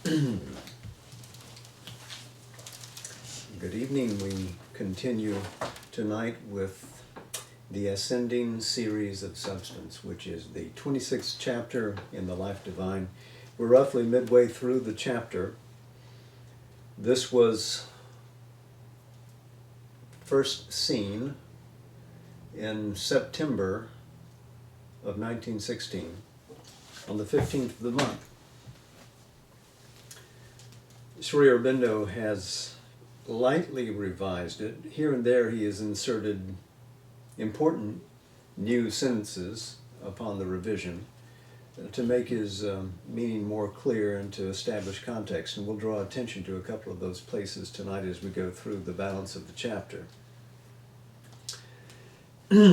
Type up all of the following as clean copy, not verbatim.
Good evening. We continue tonight with the Ascending Series of Substance, which is the 26th chapter in the Life Divine. We're roughly midway through the chapter. This was first seen in September of 1916, on the 15th of the month. Sri Aurobindo has lightly revised it. Here and there he has inserted important new sentences upon the revision to make his meaning more clear and to establish context. And we'll draw attention to a couple of those places tonight as we go through the balance of the chapter.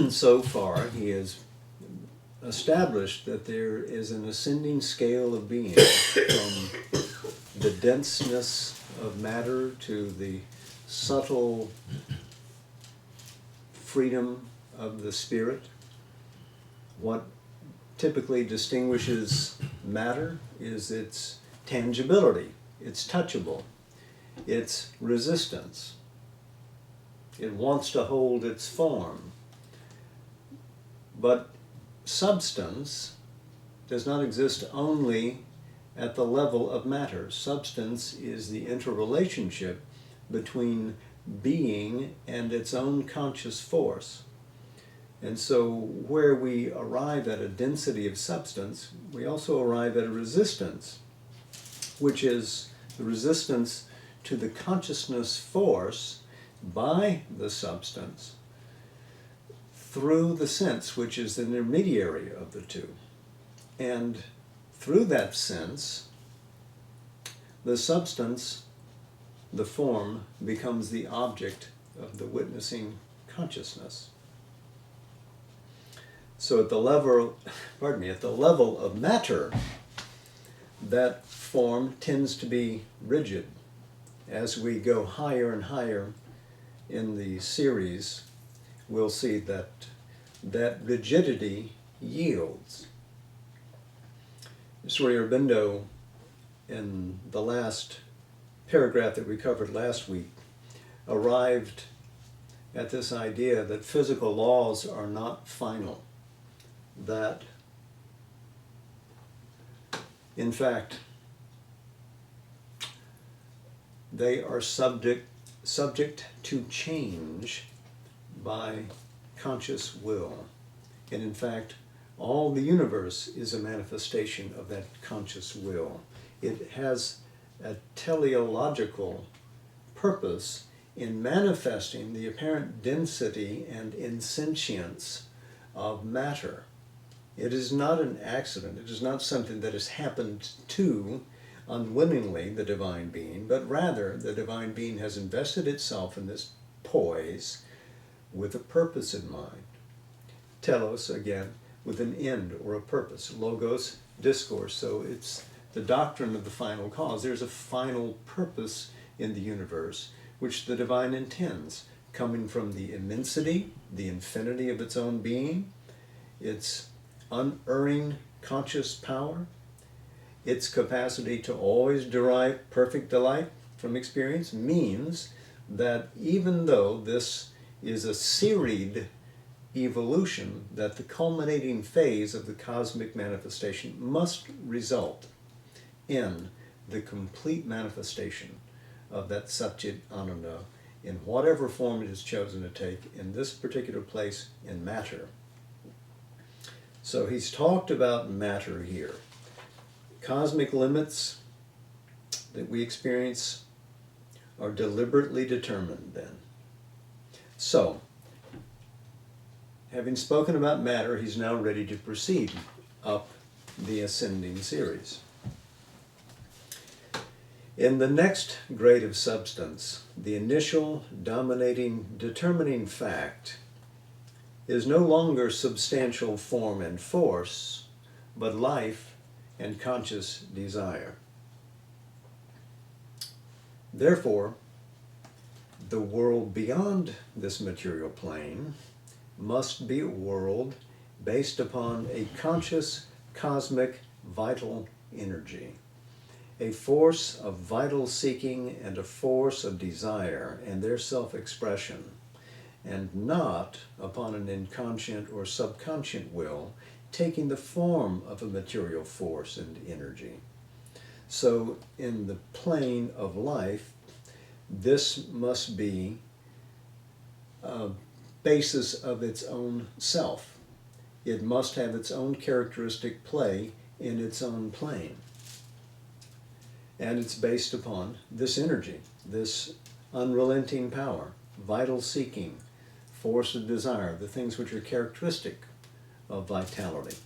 So far, he has established that there is an ascending scale of being from the denseness of matter to the subtle freedom of the spirit. What typically distinguishes matter is its tangibility, its touchable, its resistance. It wants to hold its form. But substance does not exist only at the level of matter. Substance is the interrelationship between being and its own conscious force. And so where we arrive at a density of substance, we also arrive at a resistance, which is the resistance to the consciousness force by the substance through the sense, which is the intermediary of the two. And through that sense, the substance, the form, becomes the object of the witnessing consciousness. So at the level of matter, that form tends to be rigid. As we go higher and higher in the series, we'll see that rigidity yields. Sri Aurobindo, in the last paragraph that we covered last week, arrived at this idea that physical laws are not final, that, in fact, they are subject to change by conscious will. And in fact, all the universe is a manifestation of that conscious will. It has a teleological purpose in manifesting the apparent density and insentience of matter. It is not an accident. It is not something that has happened to unwittingly the divine being, but rather the divine being has invested itself in this poise with a purpose in mind. Telos, again, with an end or a purpose. Logos, discourse. So it's the doctrine of the final cause. There's a final purpose in the universe which the divine intends, coming from the immensity, the infinity of its own being, its unerring conscious power, its capacity to always derive perfect delight from experience, means that even though this is a serried evolution, that the culminating phase of the cosmic manifestation must result in the complete manifestation of that Satchit Ananda in whatever form it is chosen to take in this particular place in matter. So he's talked about matter here. Cosmic limits that we experience are deliberately determined then. So, having spoken about matter, he's now ready to proceed up the ascending series. In the next grade of substance, the initial, dominating, determining fact is no longer substantial form and force, but life and conscious desire. Therefore, the world beyond this material plane must be a world based upon a conscious, cosmic, vital energy. a force of vital seeking and a force of desire and their self-expression, and not upon an inconscient or subconscient will taking the form of a material force and energy. So in the plane of life, this must be a basis of its own self. It must have its own characteristic play in its own plane. And it's based upon this energy, this unrelenting power, vital seeking, force of desire, the things which are characteristic of vitality.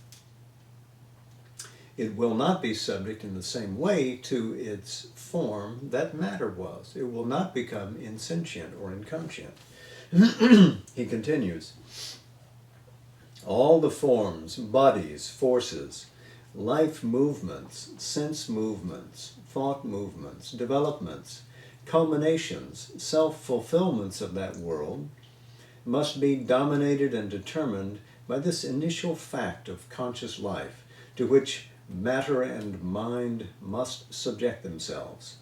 It will not be subject in the same way to its form that matter was. It will not become insentient or inconscient. He continues, all the forms, bodies, forces, life movements, sense movements, thought movements, developments, culminations, self-fulfillments of that world must be dominated and determined by this initial fact of conscious life to which matter and mind must subject themselves,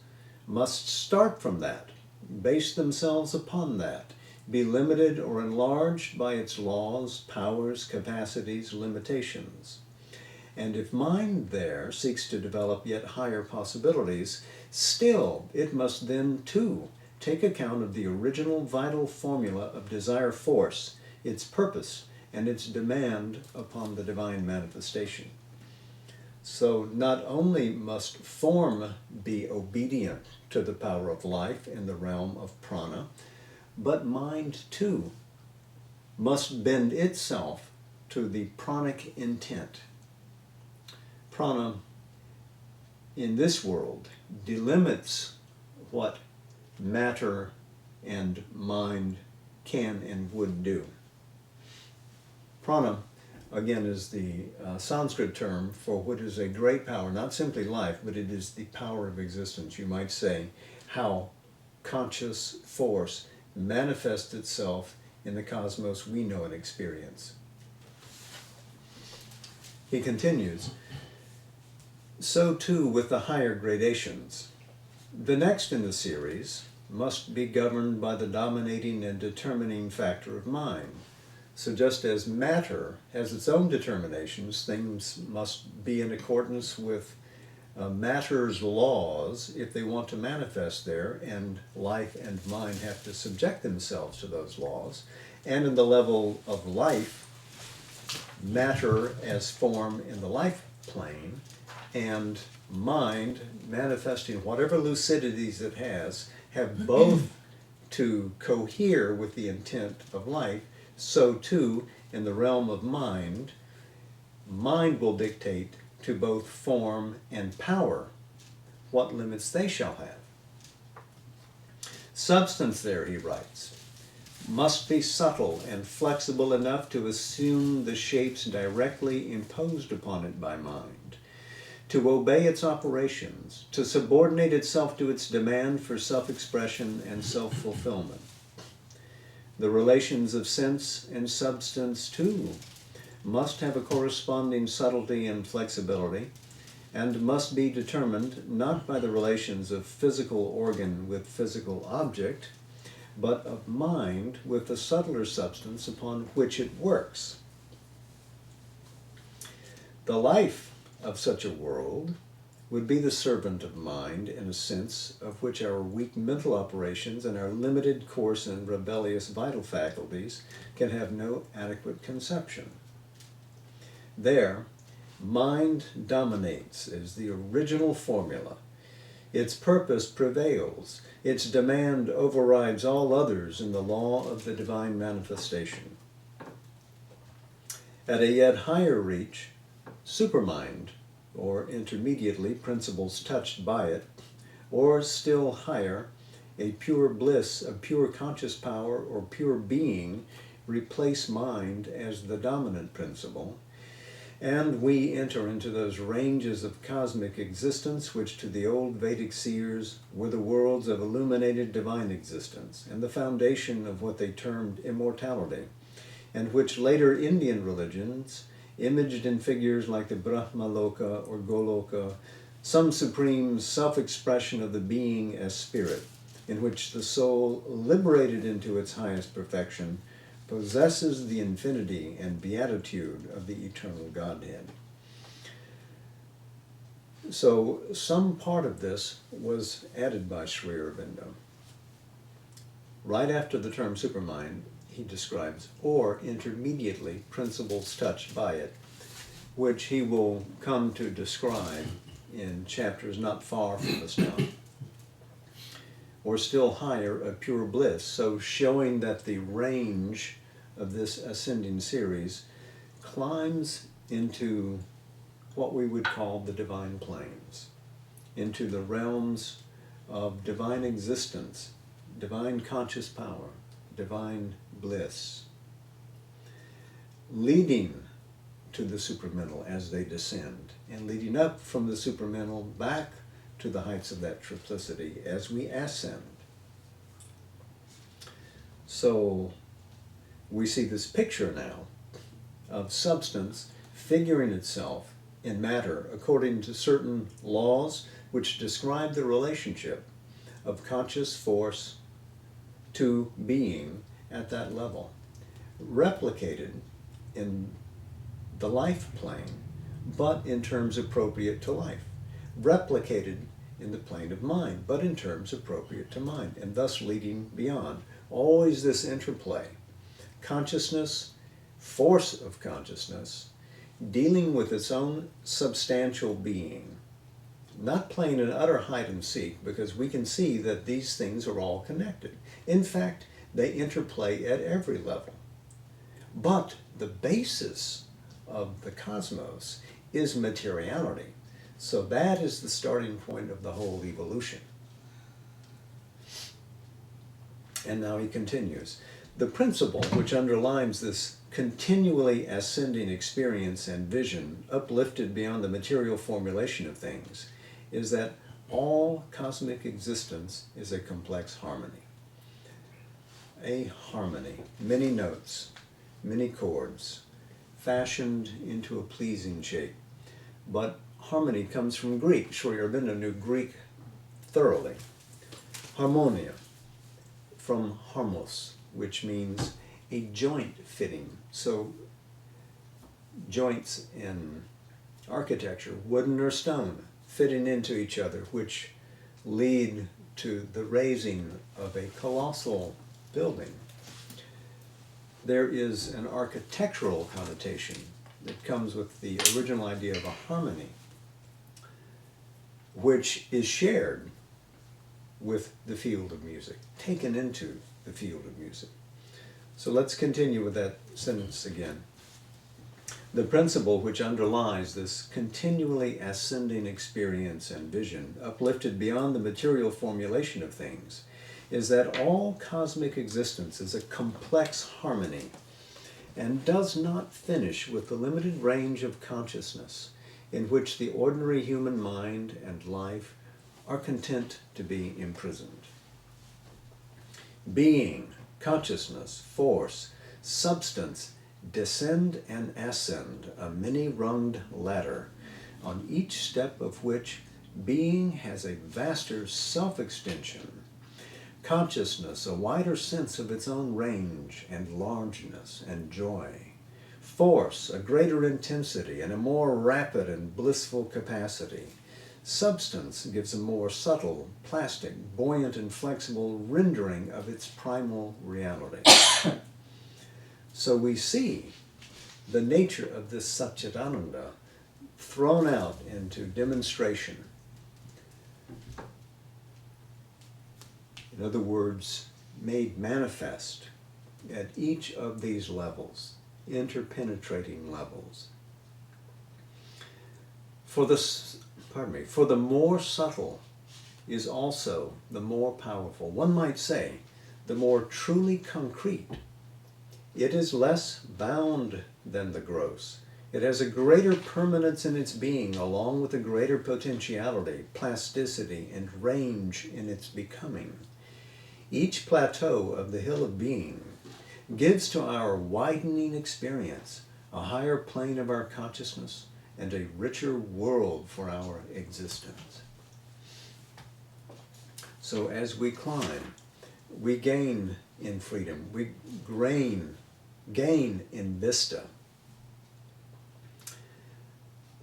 must start from that, base themselves upon that, be limited or enlarged by its laws, powers, capacities, limitations. And if mind there seeks to develop yet higher possibilities, still it must then too take account of the original vital formula of desire force, its purpose, and its demand upon the divine manifestation. So not only must form be obedient to the power of life in the realm of prana, but mind too must bend itself to the pranic intent. Prana in this world delimits what matter and mind can and would do. Prana, again, is the Sanskrit term for what is a great power, not simply life, but it is the power of existence. You might say how conscious force manifests itself in the cosmos we know and experience. He continues, so too with the higher gradations. The next in the series must be governed by the dominating and determining factor of mind. So just as matter has its own determinations, things must be in accordance with matter's laws if they want to manifest there, and life and mind have to subject themselves to those laws. And in the level of life, matter as form in the life plane, and mind manifesting whatever lucidities it has, have both to cohere with the intent of life. So too, in the realm of mind, mind will dictate to both form and power what limits they shall have. Substance there, he writes, must be subtle and flexible enough to assume the shapes directly imposed upon it by mind, to obey its operations, to subordinate itself to its demand for self-expression and self-fulfillment. The relations of sense and substance, too, must have a corresponding subtlety and flexibility, and must be determined not by the relations of physical organ with physical object, but of mind with the subtler substance upon which it works. The life of such a world would be the servant of mind in a sense of which our weak mental operations and our limited, coarse, and rebellious vital faculties can have no adequate conception. There, mind dominates as the original formula. Its purpose prevails. Its demand overrides all others in the law of the divine manifestation. At a yet higher reach, supermind, or intermediately principles touched by it, or still higher, a pure bliss, a pure conscious power, or pure being replace mind as the dominant principle, and we enter into those ranges of cosmic existence which to the old Vedic seers were the worlds of illuminated divine existence and the foundation of what they termed immortality, and which later Indian religions, imaged in figures like the Brahmaloka or Goloka, some supreme self-expression of the being as spirit, in which the soul, liberated into its highest perfection, possesses the infinity and beatitude of the eternal Godhead. So some part of this was added by Sri Aurobindo. Right after the term supermind, he describes, or intermediately, principles touched by it, which he will come to describe in chapters not far from this now. Or still higher, a pure bliss, so showing that the range of this ascending series climbs into what we would call the divine planes, into the realms of divine existence, divine conscious power, divine bliss, leading to the supramental as they descend, and leading up from the supramental back to the heights of that triplicity as we ascend. So we see this picture now of substance figuring itself in matter according to certain laws which describe the relationship of conscious force to being at that level, replicated in the life plane, but in terms appropriate to life, replicated in the plane of mind, but in terms appropriate to mind, and thus leading beyond. Always this interplay. Consciousness, force of consciousness, dealing with its own substantial being, not playing an utter hide and seek, because we can see that these things are all connected. In fact, they interplay at every level. But the basis of the cosmos is materiality. So that is the starting point of the whole evolution. And now he continues. The principle which underlies this continually ascending experience and vision, uplifted beyond the material formulation of things, is that all cosmic existence is a complex harmony. A harmony, many notes, many chords, fashioned into a pleasing shape. But harmony comes from Greek. Sri Aurobindo knew Greek thoroughly. Harmonia, from harmos, which means a joint fitting. So joints in architecture, wooden or stone, fitting into each other, which lead to the raising of a colossal building. There is an architectural connotation that comes with the original idea of a harmony, which is shared with the field of music, taken into the field of music. So let's continue with that sentence again. The principle which underlies this continually ascending experience and vision, uplifted beyond the material formulation of things, is that all cosmic existence is a complex harmony and does not finish with the limited range of consciousness in which the ordinary human mind and life are content to be imprisoned. Being, consciousness, force, substance descend and ascend a many-runged ladder, on each step of which being has a vaster self-extension, consciousness a wider sense of its own range and largeness and joy, force a greater intensity and a more rapid and blissful capacity, substance gives a more subtle, plastic, buoyant and flexible rendering of its primal reality. So we see the nature of this Satchitananda thrown out into demonstration. In other words, made manifest at each of these levels, interpenetrating levels. For the more subtle is also the more powerful. One might say, the more truly concrete. It is less bound than the gross. It has a greater permanence in its being, along with a greater potentiality, plasticity, and range in its becoming. Each plateau of the hill of being gives to our widening experience a higher plane of our consciousness and a richer world for our existence. So as we climb, we gain in freedom, we gain in vista.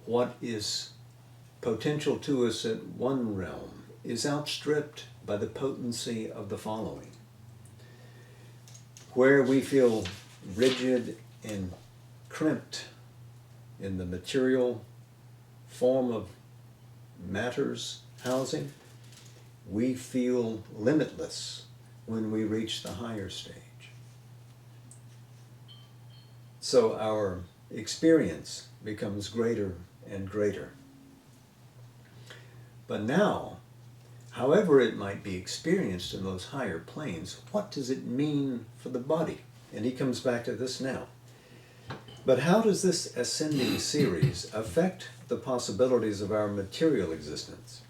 What is potential to us at one realm is outstripped by the potency of the following. Where we feel rigid and crimped in the material form of matter's housing, we feel limitless when we reach the higher stage. So our experience becomes greater and greater. But now, however it might be experienced in those higher planes, what does it mean for the body? And he comes back to this now. But how does this ascending series affect the possibilities of our material existence?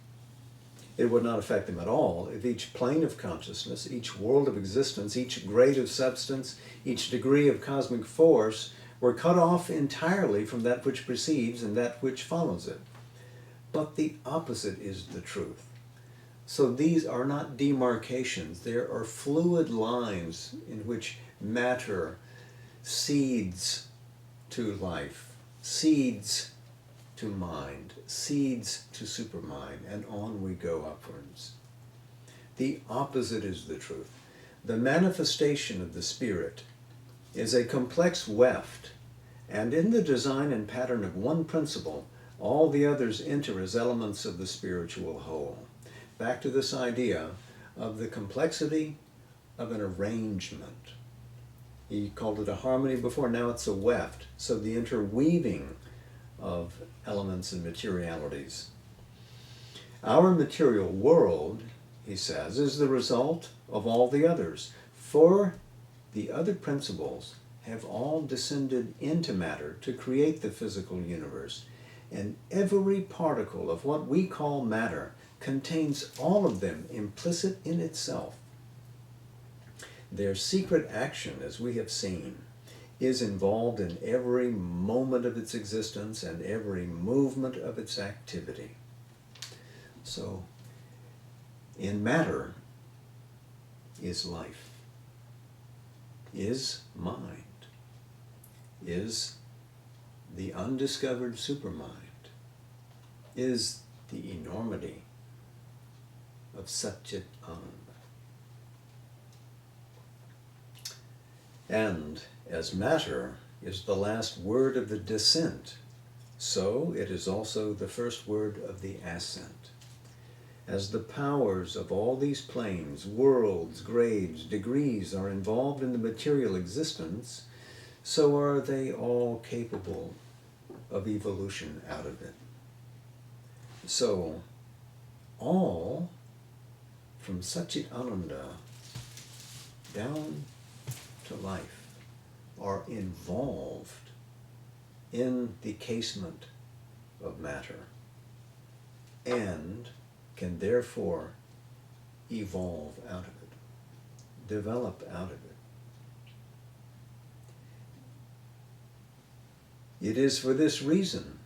It would not affect them at all if each plane of consciousness, each world of existence, each grade of substance, each degree of cosmic force were cut off entirely from that which precedes and that which follows it. But the opposite is the truth. So these are not demarcations, there are fluid lines in which matter seeds to life, seeds to mind, seeds to supermind, and on we go upwards. The opposite is the truth. The manifestation of the Spirit is a complex weft, and in the design and pattern of one principle, all the others enter as elements of the spiritual whole. Back to this idea of the complexity of an arrangement. He called it a harmony before, now it's a weft. So the interweaving of elements and materialities. Our material world, he says, is the result of all the others. For the other principles have all descended into matter to create the physical universe, and every particle of what we call matter contains all of them implicit in itself. Their secret action, as we have seen, is involved in every moment of its existence and every movement of its activity. So, in matter is life, is mind, is the undiscovered supermind, is the enormity of Satchit Ananda. And as matter is the last word of the descent, so it is also the first word of the ascent. As the powers of all these planes, worlds, grades, degrees are involved in the material existence, so are they all capable of evolution out of it. So, all from Satchit Ananda down to life are involved in the casement of matter and can therefore evolve out of it, develop out of it. It is for this reason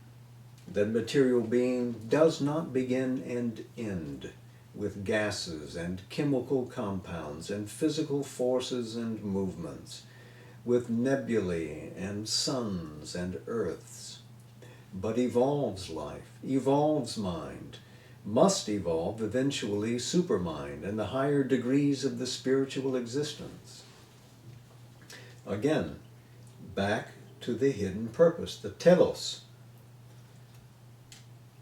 that material being does not begin and end with gases and chemical compounds and physical forces and movements, with nebulae and suns and earths, but evolves life, evolves mind, must evolve eventually supermind and the higher degrees of the spiritual existence. Again, back to the hidden purpose, the telos,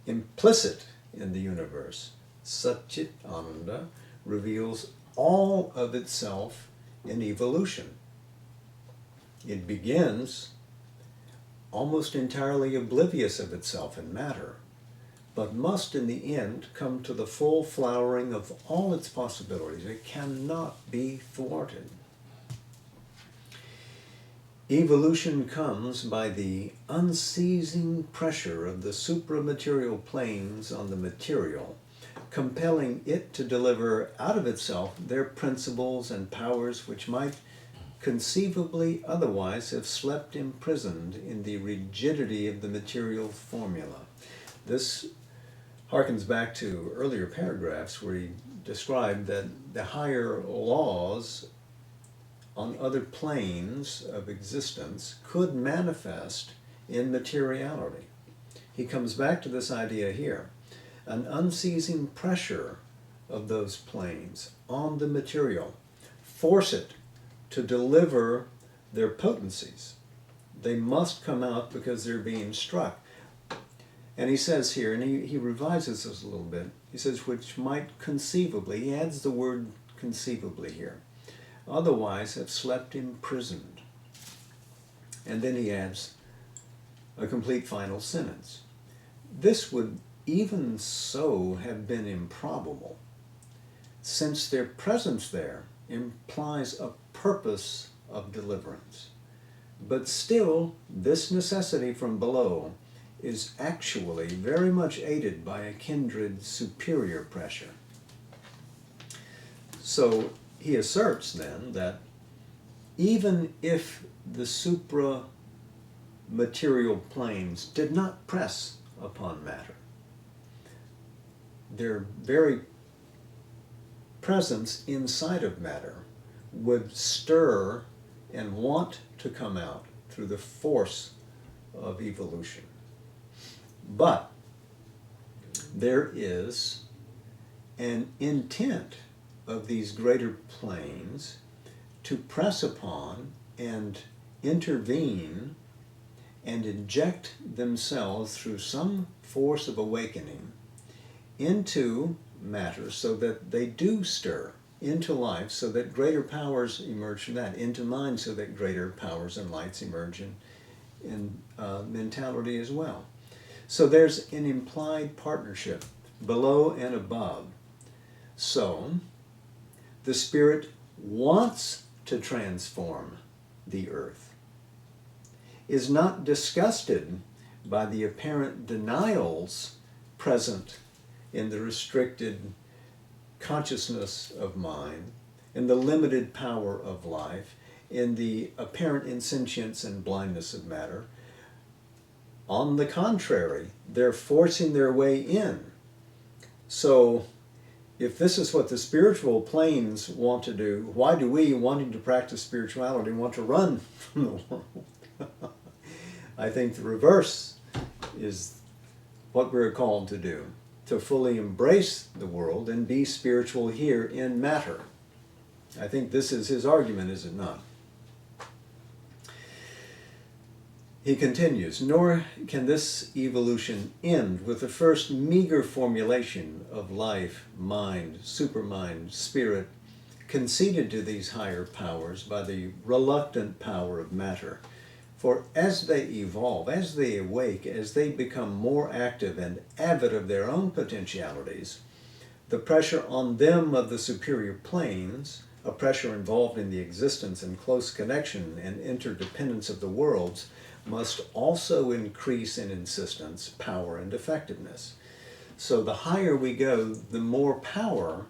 implicit in the universe. Satchit Ananda reveals all of itself in evolution. It begins almost entirely oblivious of itself in matter, but must in the end come to the full flowering of all its possibilities. It cannot be thwarted. Evolution comes by the unceasing pressure of the supramaterial planes on the material, compelling it to deliver out of itself their principles and powers which might conceivably otherwise have slept imprisoned in the rigidity of the material formula. This harkens back to earlier paragraphs where he described that the higher laws on other planes of existence could manifest in materiality. He comes back to this idea here, an unceasing pressure of those planes on the material, force it to deliver their potencies. They must come out because they're being struck. And he says here, and he revises this a little bit, he says, which might conceivably, he adds the word conceivably here, otherwise have slept imprisoned. And then he adds a complete final sentence. This would even so have been improbable, since their presence there implies a purpose of deliverance. But still, this necessity from below is actually very much aided by a kindred superior pressure. So he asserts then that even if the supra-material planes did not press upon matter, their very presence inside of matter would stir and want to come out through the force of evolution. But there is an intent of these greater planes to press upon and intervene and inject themselves through some force of awakening into matter so that they do stir into life, so that greater powers emerge from that, into mind so that greater powers and lights emerge in mentality as well. So there's an implied partnership below and above. So the Spirit wants to transform the earth, is not disgusted by the apparent denials present in the restricted consciousness of mind, in the limited power of life, in the apparent insentience and blindness of matter. On the contrary, they're forcing their way in. So if this is what the spiritual planes want to do, why do we, wanting to practice spirituality, want to run from the world? I think the reverse is what we're called to do, to fully embrace the world and be spiritual here in matter. I think this is his argument, is it not? He continues, nor can this evolution end with the first meager formulation of life, mind, supermind, spirit, conceded to these higher powers by the reluctant power of matter. For as they evolve, as they awake, as they become more active and avid of their own potentialities, the pressure on them of the superior planes, a pressure involved in the existence and close connection and interdependence of the worlds, must also increase in insistence, power, and effectiveness. So the higher we go, the more power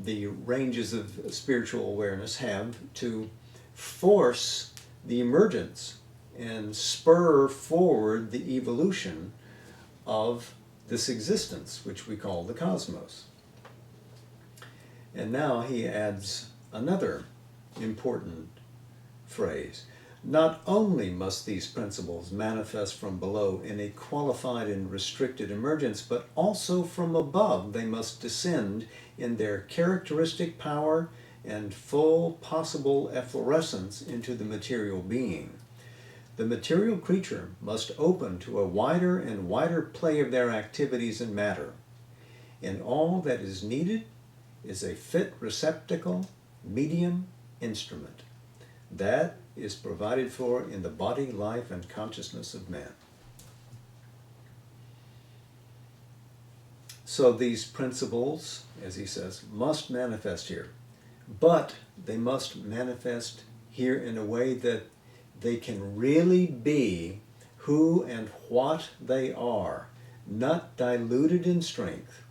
the ranges of spiritual awareness have to force the emergence and spur forward the evolution of this existence, which we call the cosmos. And now he adds another important phrase. Not only must these principles manifest from below in a qualified and restricted emergence, but also from above they must descend in their characteristic power and full possible efflorescence into the material being. The material creature must open to a wider and wider play of their activities in matter. And all that is needed is a fit receptacle, medium, instrument. That is provided for in the body, life, and consciousness of man. So these principles, as he says, must manifest here. But they must manifest here in a way that they can really be who and what they are, not diluted in strength,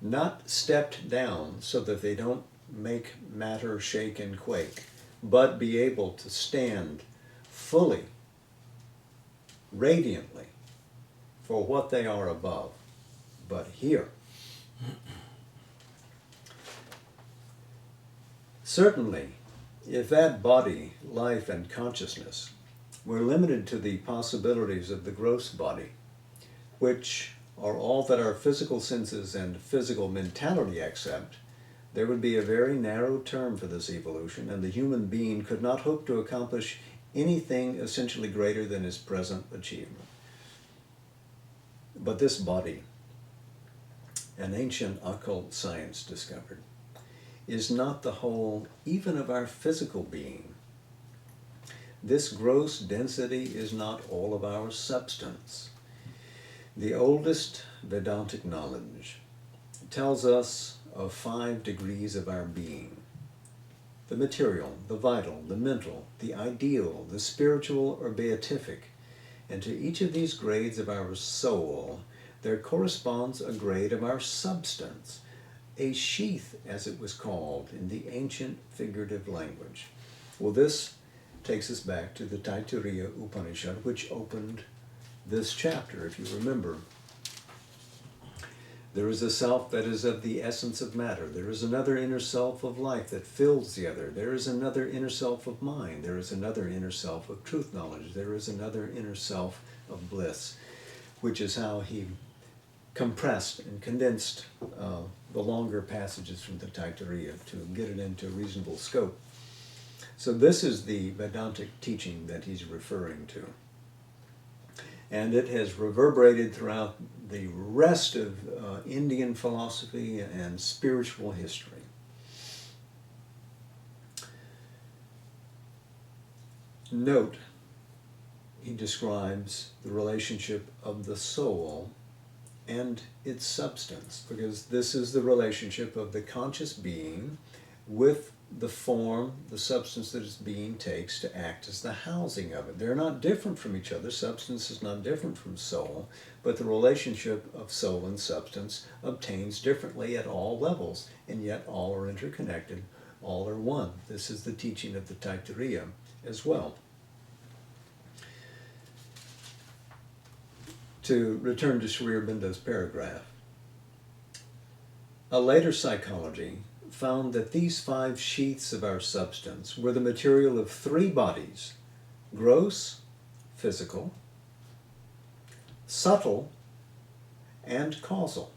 not stepped down so that they don't make matter shake and quake, but be able to stand fully, radiantly, for what they are above, but here. Certainly, if that body, life, and consciousness were limited to the possibilities of the gross body, which are all that our physical senses and physical mentality accept, there would be a very narrow term for this evolution, and the human being could not hope to accomplish anything essentially greater than his present achievement. But this body, an ancient occult science discovered, is not the whole even of our physical being. This gross density is not all of our substance. The oldest Vedantic knowledge tells us of 5 degrees of our being: the material, the vital, the mental, the ideal, the spiritual or beatific. And to each of these grades of our soul, there corresponds a grade of our substance, a sheath, as it was called in the ancient figurative language. Well, this takes us back to the Taittiriya Upanishad, which opened this chapter, if you remember. There is a self that is of the essence of matter. There is another inner self of life that fills the other. There is another inner self of mind. There is another inner self of truth knowledge. There is another inner self of bliss, which is how he compressed and condensed the longer passages from the Taittiriya to get it into reasonable scope. So this is the Vedantic teaching that he's referring to. And it has reverberated throughout the rest of Indian philosophy and spiritual history. Note, he describes the relationship of the soul and its substance, because this is the relationship of the conscious being with the form, the substance that its being takes to act as the housing of it. They're not different from each other. Substance is not different from soul, but the relationship of soul and substance obtains differently at all levels, and yet all are interconnected, all are one. This is the teaching of the Taittiriya as well. To return to Sri Aurobindo's paragraph, a later psychology found that these 5 sheaths of our substance were the material of 3 bodies: gross, physical, subtle, and causal,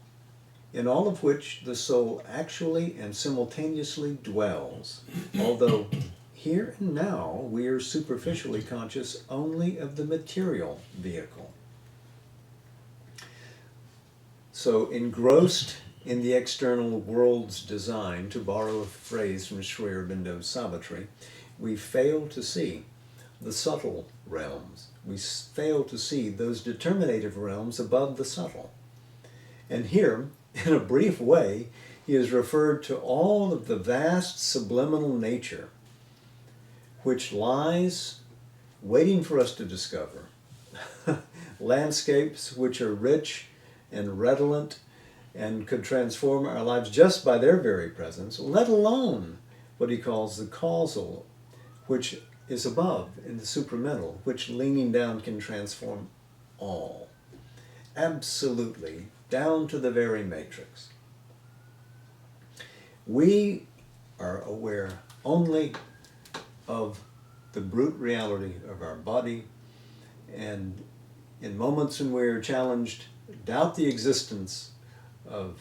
in all of which the soul actually and simultaneously dwells, although here and now we are superficially conscious only of the material vehicle. So engrossed in the external world's design, to borrow a phrase from Sri Aurobindo's Savitri, we fail to see the subtle realms. We fail to see those determinative realms above the subtle. And here, in a brief way, he has referred to all of the vast subliminal nature which lies waiting for us to discover. Landscapes which are rich and redolent and could transform our lives just by their very presence, let alone what he calls the causal, which is above in the supramental, which leaning down can transform all. Absolutely, down to the very matrix. We are aware only of the brute reality of our body, and in moments when we are challenged, doubt the existence of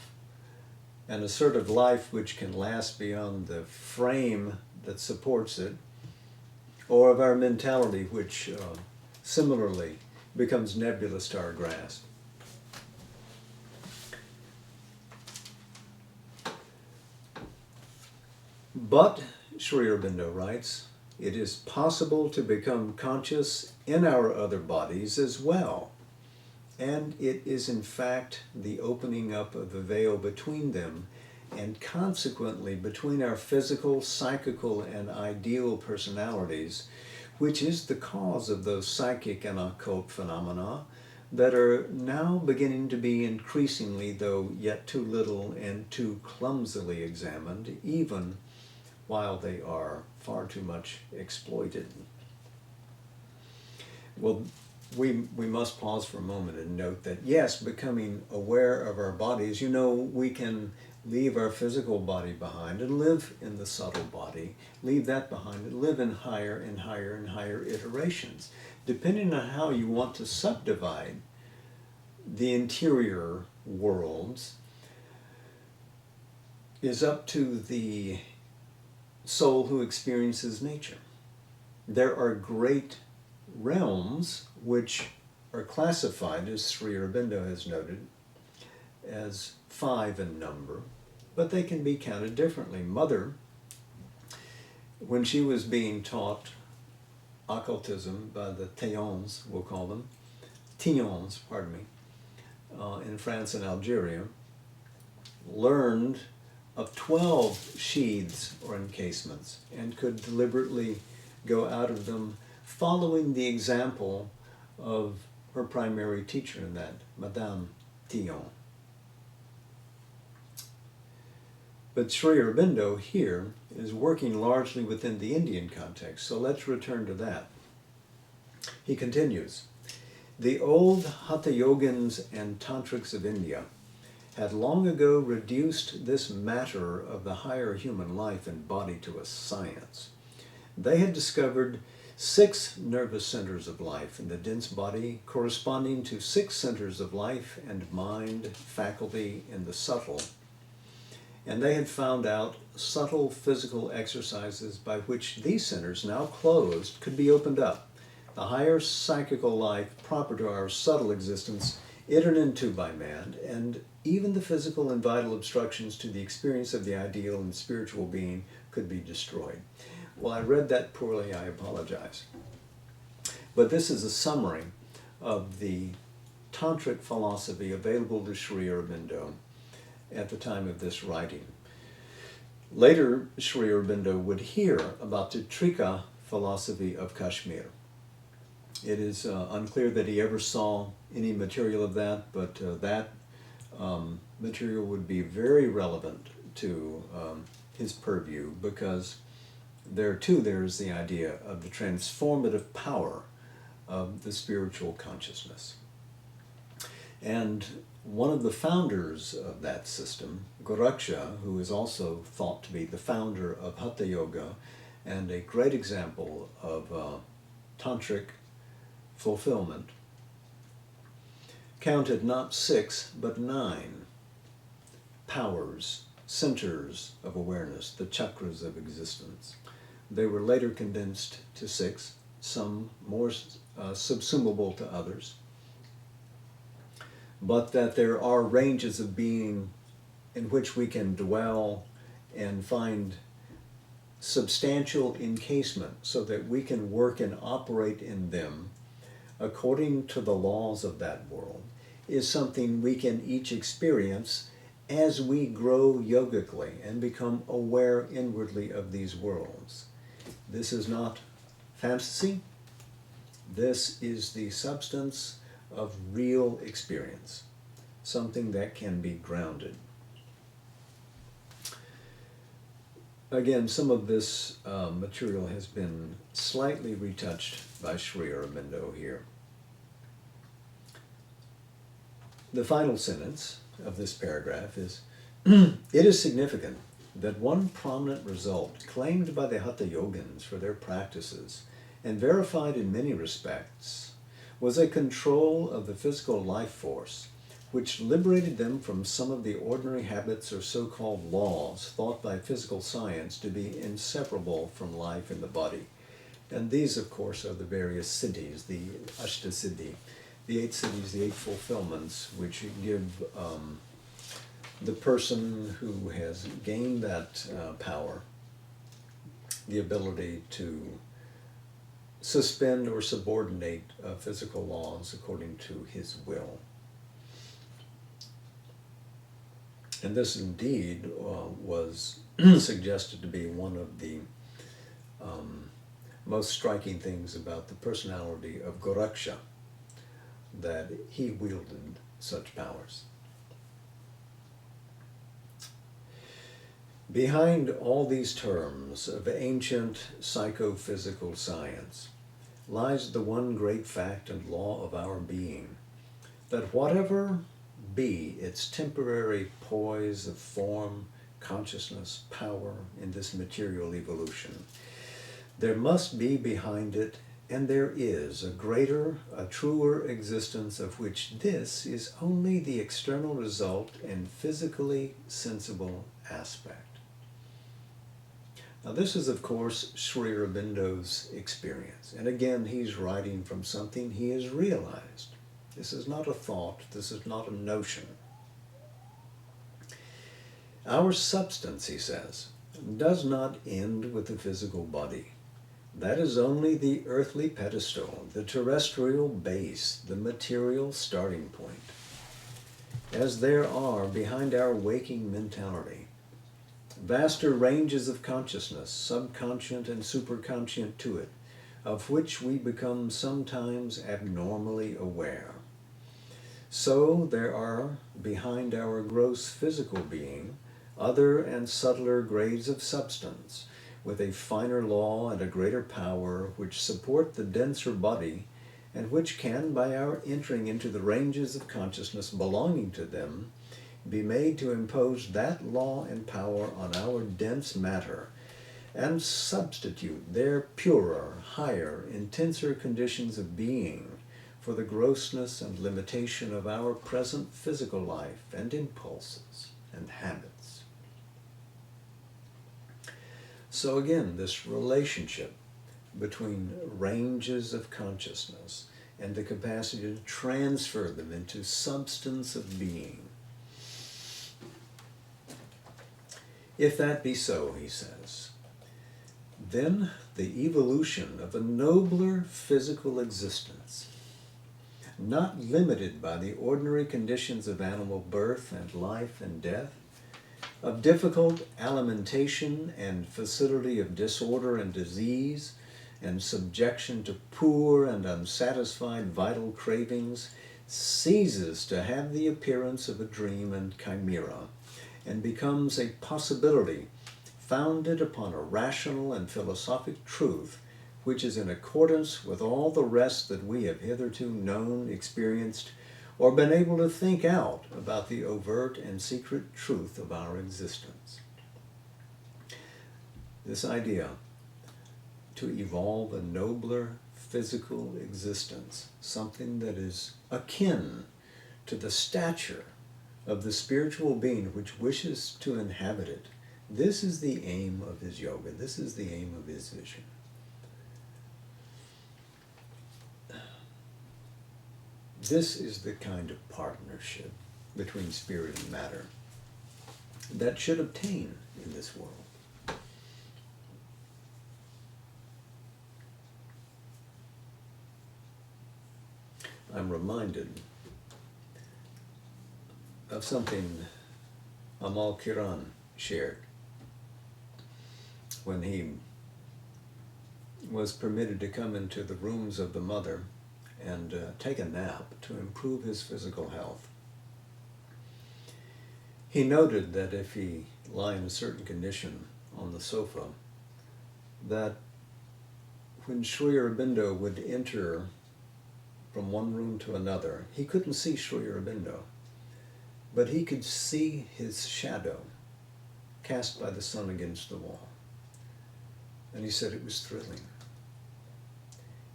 an assertive life which can last beyond the frame that supports it, or of our mentality which similarly becomes nebulous to our grasp. But, Sri Aurobindo writes, it is possible to become conscious in our other bodies as well. And it is in fact the opening up of the veil between them, and consequently between our physical, psychical, and ideal personalities, which is the cause of those psychic and occult phenomena that are now beginning to be increasingly, though yet too little and too clumsily examined, even while they are far too much exploited. Well, we must pause for a moment and note that, yes, becoming aware of our bodies, we can leave our physical body behind and live in the subtle body, leave that behind and live in higher and higher and higher iterations. Depending on how you want to subdivide the interior worlds is up to the soul who experiences nature. There are great realms which are classified, as Sri Aurobindo has noted, as 5 in number, but they can be counted differently. Mother, when she was being taught occultism by the Théons, we'll call them, Théons, pardon me, in France and Algeria, learned of 12 sheaths or encasements and could deliberately go out of them following the example of her primary teacher in that, Madame Théon. But Sri Aurobindo here is working largely within the Indian context, so let's return to that. He continues, the old Hatha Yogins and Tantrics of India had long ago reduced this matter of the higher human life and body to a science. They had discovered 6 nervous centers of life in the dense body, corresponding to 6 centers of life and mind faculty in the subtle. And they had found out subtle physical exercises by which these centers, now closed, could be opened up. The higher psychical life proper to our subtle existence entered into by man, and even the physical and vital obstructions to the experience of the ideal and spiritual being could be destroyed. Well, I read that poorly, I apologize. But this is a summary of the tantric philosophy available to Sri Aurobindo at the time of this writing. Later, Sri Aurobindo would hear about the Trika philosophy of Kashmir. It is unclear that he ever saw any material of that, but that material would be very relevant to his purview, because there too there's the idea of the transformative power of the spiritual consciousness. And one of the founders of that system, Goraksha, who is also thought to be the founder of Hatha Yoga and a great example of tantric fulfillment, counted not 6 but 9 powers, centers of awareness, the chakras of existence. They were later condensed to 6, some more subsumable to others, but that there are ranges of being in which we can dwell and find substantial encasement so that we can work and operate in them according to the laws of that world, is something we can each experience as we grow yogically and become aware inwardly of these worlds. This is not fantasy. This is the substance of real experience, something that can be grounded. Again, some of this material has been slightly retouched by Sri Aurobindo here. The final sentence of this paragraph is, it is significant that one prominent result claimed by the Hatha Yogins for their practices, and verified in many respects, was a control of the physical life force, which liberated them from some of the ordinary habits or so-called laws thought by physical science to be inseparable from life in the body. And these, of course, are the various siddhis, the Ashtasiddhi, the 8 siddhis, the 8 fulfillments, which give the person who has gained that power the ability to suspend or subordinate physical laws according to his will. And this indeed was suggested to be one of the most striking things about the personality of Goraksha, that he wielded such powers. Behind all these terms of ancient psychophysical science lies the one great fact and law of our being, that whatever be its temporary poise of form, consciousness, power in this material evolution, there must be behind it, and there is, a greater, a truer existence of which this is only the external result and physically sensible aspect. Now this is, of course, Sri Aurobindo's experience. And again, he's writing from something he has realized. This is not a thought, this is not a notion. Our substance, he says, does not end with the physical body. That is only the earthly pedestal, the terrestrial base, the material starting point. As there are behind our waking mentality vaster ranges of consciousness, subconscient and superconscient to it, of which we become sometimes abnormally aware. So there are behind our gross physical being other and subtler grades of substance, with a finer law and a greater power, which support the denser body, and which can, by our entering into the ranges of consciousness belonging to them, be made to impose that law and power on our dense matter, and substitute their purer, higher, intenser conditions of being for the grossness and limitation of our present physical life and impulses and habits. So again, this relationship between ranges of consciousness and the capacity to transfer them into substance of being. If that be so, he says, then the evolution of a nobler physical existence, not limited by the ordinary conditions of animal birth and life and death, of difficult alimentation and facility of disorder and disease, and subjection to poor and unsatisfied vital cravings, ceases to have the appearance of a dream and chimera, and becomes a possibility founded upon a rational and philosophic truth, which is in accordance with all the rest that we have hitherto known, experienced, or been able to think out about the overt and secret truth of our existence. This idea to evolve a nobler physical existence, something that is akin to the stature of the spiritual being which wishes to inhabit it, this is the aim of his yoga, this is the aim of his vision. This is the kind of partnership between spirit and matter that should obtain in this world. I'm reminded of something Amal Kiran shared when he was permitted to come into the rooms of the mother and take a nap to improve his physical health. He noted that if he lay in a certain condition on the sofa, that when Sri Aurobindo would enter from one room to another, he couldn't see Sri Aurobindo, but he could see his shadow cast by the sun against the wall. And he said it was thrilling,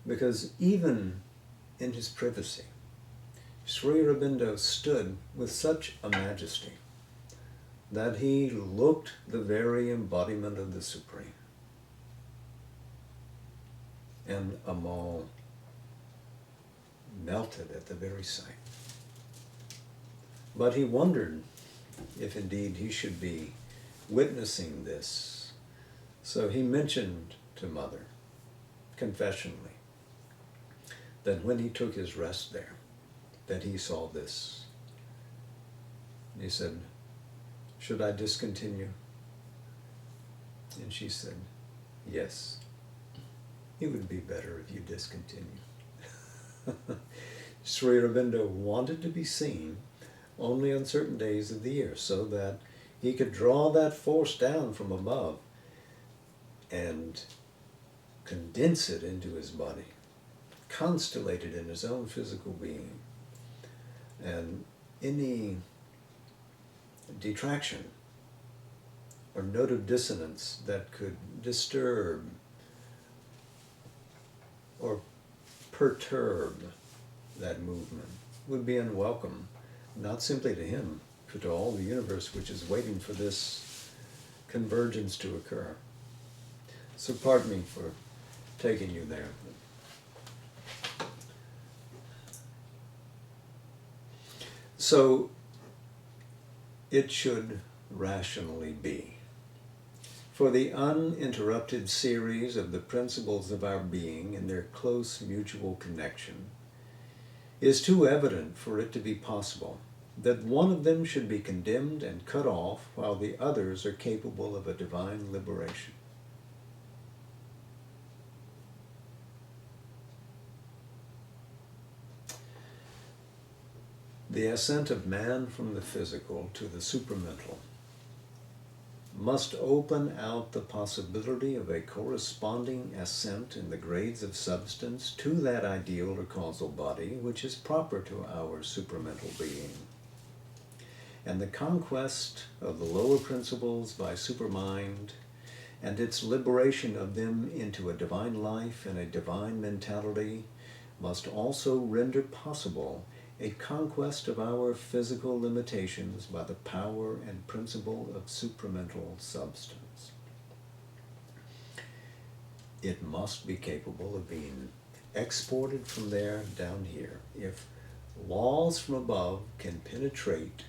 because even in his privacy, Sri Aurobindo stood with such a majesty that he looked the very embodiment of the Supreme. And Amal melted at the very sight. But he wondered if indeed he should be witnessing this. So he mentioned to Mother, confessionally, that when he took his rest there, that he saw this. And he said, "Should I discontinue?" And she said, "Yes, it would be better if you discontinue." Sri Aurobindo wanted to be seen only on certain days of the year, so that He could draw that force down from above and condense it into his body, constellate it in his own physical being. And any detraction or note of dissonance that could disturb or perturb that movement would be unwelcome, not simply to him, but to all the universe, which is waiting for this convergence to occur. So pardon me for taking you there. So it should rationally be. For the uninterrupted series of the principles of our being and their close mutual connection is too evident for it to be possible that one of them should be condemned and cut off while the others are capable of a divine liberation. The ascent of man from the physical to the supramental must open out the possibility of a corresponding ascent in the grades of substance to that ideal or causal body which is proper to our supramental being. And the conquest of the lower principles by supermind and its liberation of them into a divine life and a divine mentality must also render possible a conquest of our physical limitations by the power and principle of supramental substance. It must be capable of being exported from there down here. If laws from above can penetrate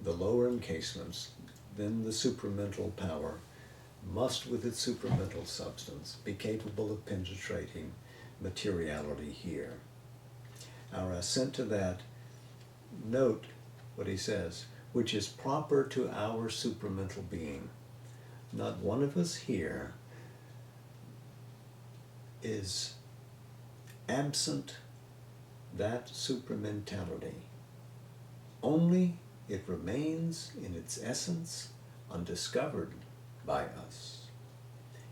the lower encasements, then the supramental power must, with its supramental substance, be capable of penetrating materiality here. Our assent to that, note what he says, which is proper to our supramental being. Not one of us here is absent that supramentality. Only it remains in its essence undiscovered by us.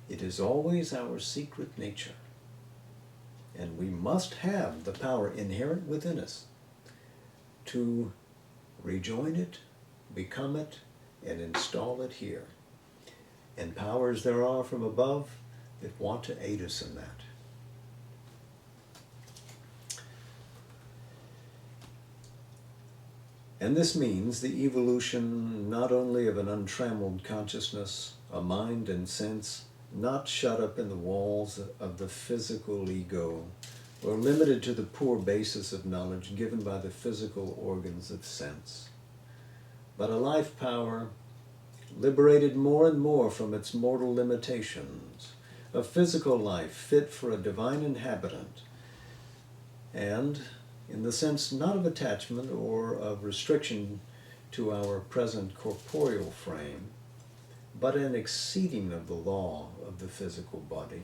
It is always our secret nature. And we must have the power inherent within us to rejoin it, become it, and install it here. And powers there are from above that want to aid us in that. And this means the evolution not only of an untrammeled consciousness, a mind and sense, not shut up in the walls of the physical ego, or limited to the poor basis of knowledge given by the physical organs of sense, but a life power liberated more and more from its mortal limitations, a physical life fit for a divine inhabitant, and, in the sense not of attachment or of restriction to our present corporeal frame, but an exceeding of the law of the physical body,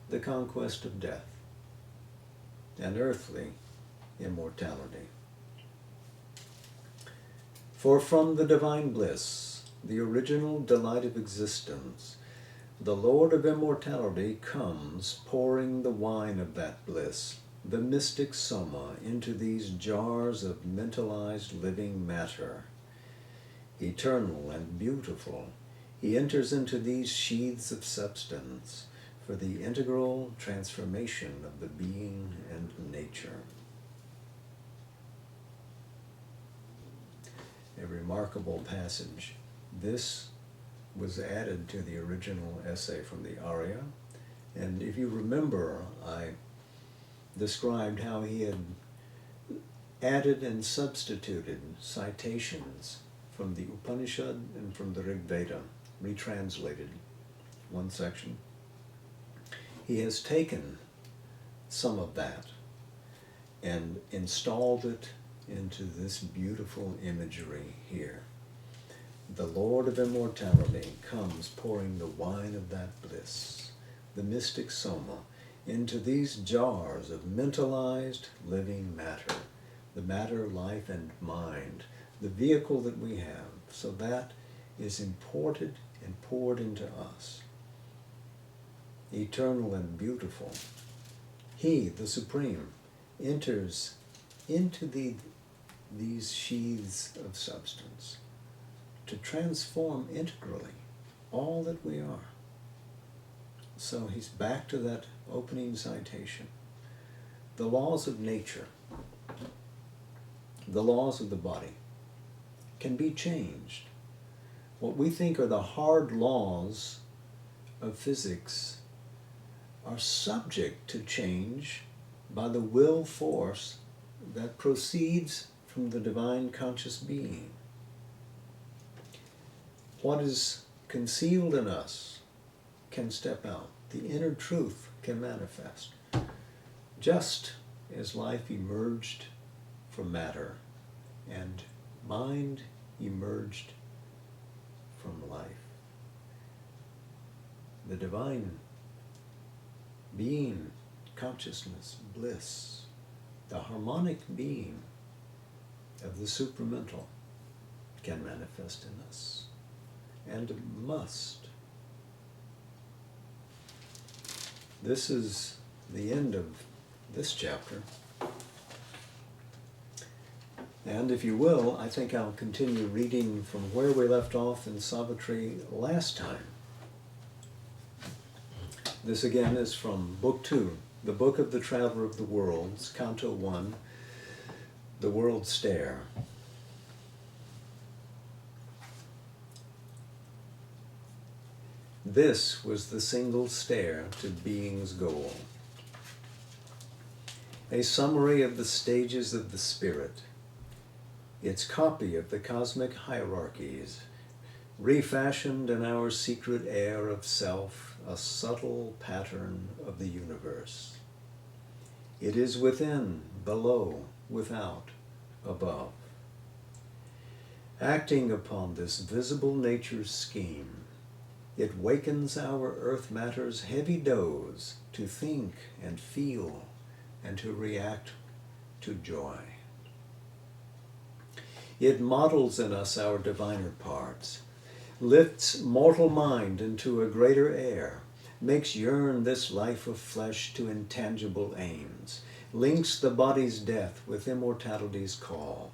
the conquest of death, and earthly immortality. For from the divine bliss, the original delight of existence, the Lord of immortality comes pouring the wine of that bliss, the mystic soma, into these jars of mentalized living matter. Eternal and beautiful, he enters into these sheaths of substance for the integral transformation of the being and nature. A remarkable passage. This was added to the original essay from the Arya, and if you remember, I described how he had added and substituted citations from the Upanishad and from the Rig Veda, retranslated one section. He has taken some of that and installed it into this beautiful imagery here. The Lord of immortality comes pouring the wine of that bliss, the mystic soma, into these jars of mentalized living matter, the matter, life, and mind, the vehicle that we have, So that is imported and poured into us. Eternal and beautiful. He, the Supreme, enters into these sheaths of substance to transform integrally all that we are. So he's back to that opening citation. The laws of nature, the laws of the body, can be changed. What we think are the hard laws of physics are subject to change by the will force that proceeds from the divine conscious being. What is concealed in us can step out. The inner truth can manifest. Just as life emerged from matter and mind emerged from life, the divine being, consciousness, bliss, the harmonic being of the supramental can manifest in us and must. This is the end of this chapter. And if you will, I think I'll continue reading from where we left off in Savitri last time. This again is from Book 2, the Book of the Traveler of the Worlds, Canto 1, The World Stair. This was the single stair to being's goal. A summary of the stages of the spirit, its copy of the cosmic hierarchies, refashioned in our secret air of self, a subtle pattern of the universe. It is within, below, without, above. Acting upon this visible nature's scheme, it wakens our earth matter's heavy doze to think and feel and to react to joy. It models in us our diviner parts, lifts mortal mind into a greater air, makes yearn this life of flesh to intangible aims, links the body's death with immortality's call.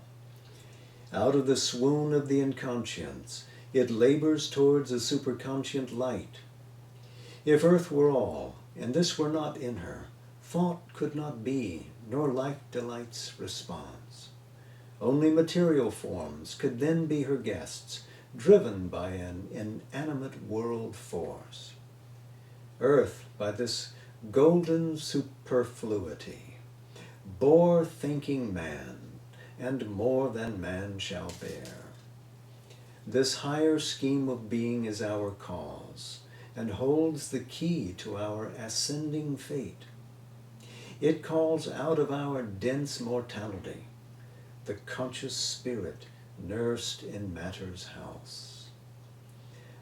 Out of the swoon of the inconscience, it labors towards a superconscient light. If earth were all, and this were not in her, thought could not be, nor life delight's response. Only material forms could then be her guests, driven by an inanimate world force. Earth, by this golden superfluity, bore thinking man, and more than man shall bear. This higher scheme of being is our cause, and holds the key to our ascending fate. It calls out of our dense mortality the conscious spirit nursed in matter's house.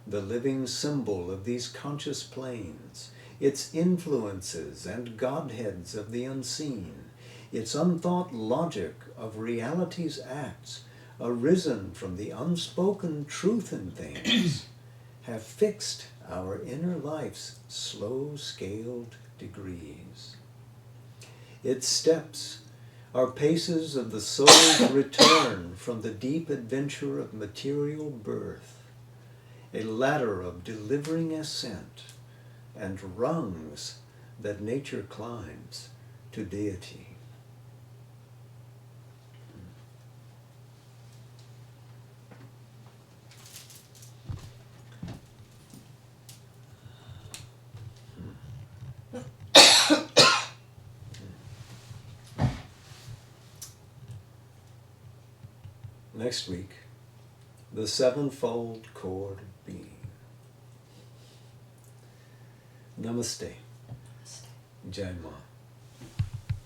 The living symbol of these conscious planes, its influences and godheads of the unseen, its unthought logic of reality's acts, arisen from the unspoken truth in things, have fixed our inner life's slow-scaled degrees. Its steps are paces of the soul's return from the deep adventure of material birth, a ladder of delivering ascent, and rungs that nature climbs to deity. Next week, the sevenfold chord of being. Namaste. Jai Ma.